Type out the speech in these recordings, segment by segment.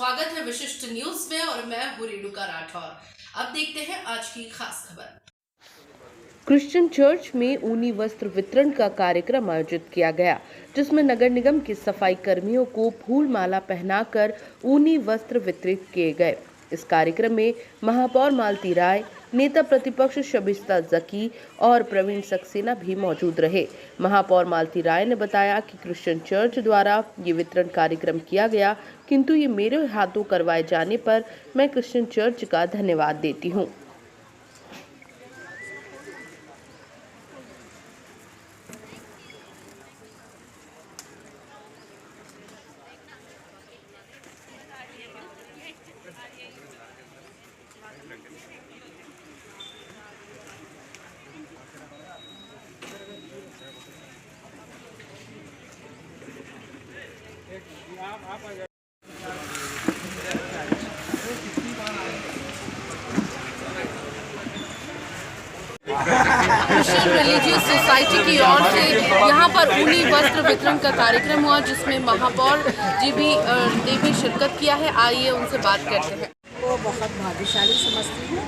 स्वागत है विशिष्ट न्यूज में और मैं हूं रेणुका राठौर। अब देखते हैं आज की खास खबर। क्रिश्चियन चर्च में ऊनी वस्त्र वितरण का कार्यक्रम आयोजित किया गया, जिसमें नगर निगम के सफाई कर्मियों को फूल माला पहनाकर ऊनी वस्त्र वितरित किए गए। इस कार्यक्रम में महापौर मालती राय, नेता प्रतिपक्ष शबिस्ता जकी और प्रवीण सक्सेना भी मौजूद रहे। महापौर मालती राय ने बताया कि क्रिश्चियन चर्च द्वारा ये वितरण कार्यक्रम किया गया, किंतु ये मेरे हाथों करवाए जाने पर मैं क्रिश्चियन चर्च का धन्यवाद देती हूँ। क्रिश्चियन रिलीजियस सोसाइटी की ओर से यहाँ पर ऊनी वस्त्र वितरण का कार्यक्रम हुआ, जिसमें महापौर जी ने भी शिरकत किया है। आइए उनसे बात करते हैं। को बहुत भाग्यशाली समझती हूँ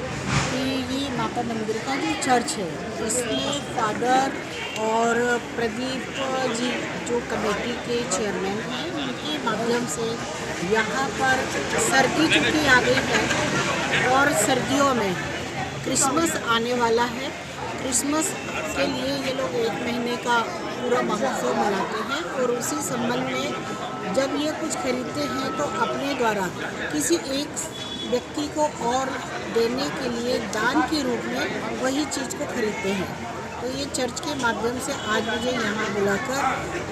कि ये माता मंदिर का जो चर्च है, इसमें फादर और प्रदीप जी जो कमेटी के चेयरमैन हैं, उनके माध्यम से यहाँ पर सर्दी चुकी आ गई है और सर्दियों में क्रिसमस आने वाला है। क्रिसमस के लिए ये लोग 1 महीने का पूरा महोत्सव मनाते हैं और उसी संबंध में जब ये कुछ खरीदते हैं तो अपने द्वारा किसी एक व्यक्ति को और देने के लिए दान के रूप में वही चीज़ को खरीदते हैं। तो ये चर्च के माध्यम से आज मुझे यहाँ बुलाकर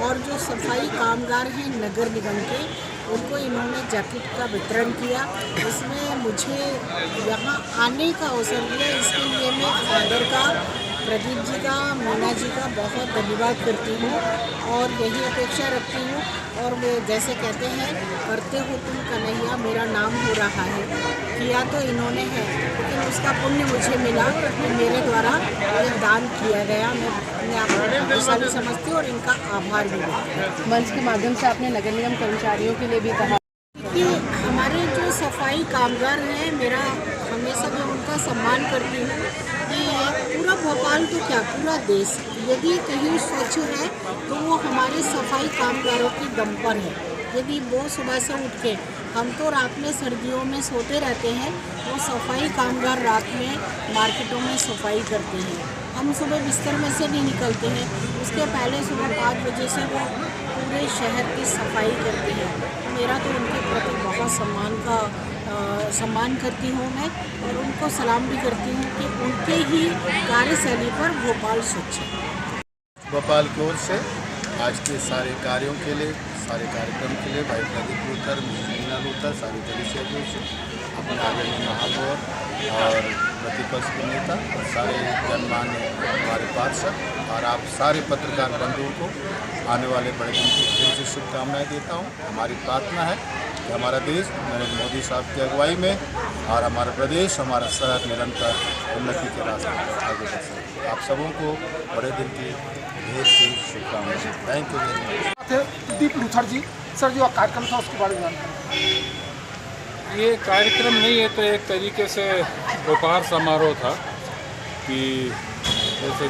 और जो सफाई कामगार हैं नगर निगम के, उनको इन्होंने जैकेट का वितरण किया। इसमें मुझे यहाँ आने का अवसर दिया, इसके लिए मैं फादर का, प्रदीप जी का, मीना जी का बहुत धन्यवाद करती हूँ और यही अपेक्षा रखती हूँ। और वे जैसे कहते हैं, करते हो तुम कन्हैया मेरा नाम हो रहा है। किया तो इन्होंने है, लेकिन उसका पुण्य मुझे मिला कि मेरे द्वारा ये दान किया गया। मैं अपने आप को भाग्यशाली समझती हूँ और इनका आभार भी व्यक्त। मंच के माध्यम से आपने नगर निगम कर्मचारियों के लिए भी कहा कि हमारे जो सफाई कामगार हैं, मेरा हमेशा मैं उनका सम्मान करती हूँ कि पूरा भोपाल तो क्या पूरा देश यदि कहीं स्वच्छ है तो वो हमारे सफाई कामगारों की दम पर है। यदि वो सुबह से उठ के, हम तो रात में सर्दियों में सोते रहते हैं, वो सफाई कामगार रात में मार्केटों में सफाई करते हैं। हम सुबह बिस्तर में से नहीं निकलते हैं, उसके पहले सुबह 5 बजे से वो पूरे शहर की सफाई करते हैं। मेरा तो उनके प्रति बहुत सम्मान करती हूँ मैं और उनको सलाम भी करती हूँ कि उनके ही कार्यशैली पर भोपाल स्वच्छ है। भोपाल की ओर से आज के सारे कार्यों के लिए, सारे कार्यक्रम के लिए भाई प्रदीप लूथर, मीना लूथर, सारी कलिसिया की ओर से अपने आदरणीय महापौर और प्रतिपक्ष के नेता और सारे जनमान्य हमारे पार्षद और आप सारे पत्रकार बंधुओं को आने वाले बड़े दिन की फिर से शुभकामनाएँ देता हूँ। हमारी प्रार्थना है कि हमारा देश नरेंद्र मोदी साहब की अगुवाई में और हमारा प्रदेश, हमारा शहर निरंतर उन्नति के रास्ते पर आगे बढ़ सके। आप सबों को बड़े दिन की ढेर सी शुभकामनाएं। Thank you very much. Pradeep Luthar ji, sir जो कार्यक्रम था उसके बारे में जानकारी। ये कार्यक्रम नहीं है तो एक तरीके से उपहार समारोह था कि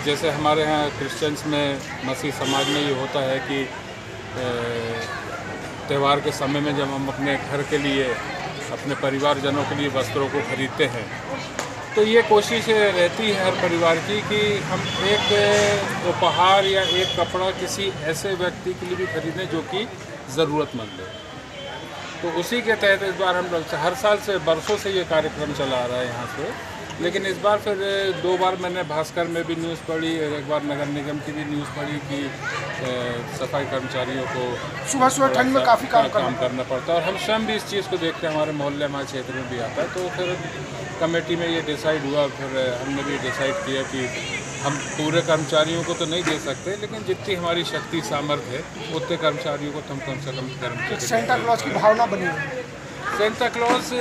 जैसे हमारे यहाँ क्रिश्चियंस में, मसीह समाज में ये होता है कि त्यौहार के समय में जब हम अपने घर के लिए, अपने परिवारजनों के लिए वस्त्रों को खरीदते हैं, तो ये कोशिश रहती है हर परिवार की कि हम एक उपहार या एक कपड़ा किसी ऐसे व्यक्ति के लिए भी खरीदें जो कि ज़रूरतमंद है। तो उसी के तहत इस बार हम हर साल से बरसों से ये कार्यक्रम चला आ रहा है यहाँ से, लेकिन इस बार फिर 2 बार मैंने भास्कर में भी न्यूज़ पढ़ी, एक बार नगर निगम की भी न्यूज़ पढ़ी कि सफाई कर्मचारियों को सुबह ठंड में काफ़ी काम करना पड़ता है और हम स्वयं भी इस चीज़ को देखते हैं। हमारे मोहल्ले, हमारे क्षेत्र में भी आता है। तो फिर कमेटी में ये डिसाइड हुआ, फिर हमने भी डिसाइड किया कि हम पूरे कर्मचारियों को तो नहीं दे सकते, लेकिन जितनी हमारी शक्ति सामर्थ्य है उतने कर्मचारियों को तो हम कम से कम कर्मचारी सेंटा क्लॉज की भावना बनी है। सेंटा क्लॉज,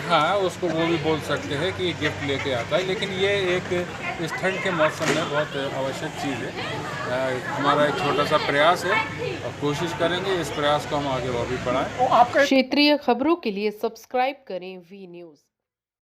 हाँ उसको वो भी बोल सकते हैं कि गिफ्ट लेके आता है, लेकिन ये एक इस ठंड के मौसम में बहुत आवश्यक चीज़ है। हमारा एक छोटा सा प्रयास है और कोशिश करेंगे इस प्रयास को हम आगे और भी बढ़ाएं। क्षेत्रीय खबरों के लिए सब्सक्राइब करें वी न्यूज़।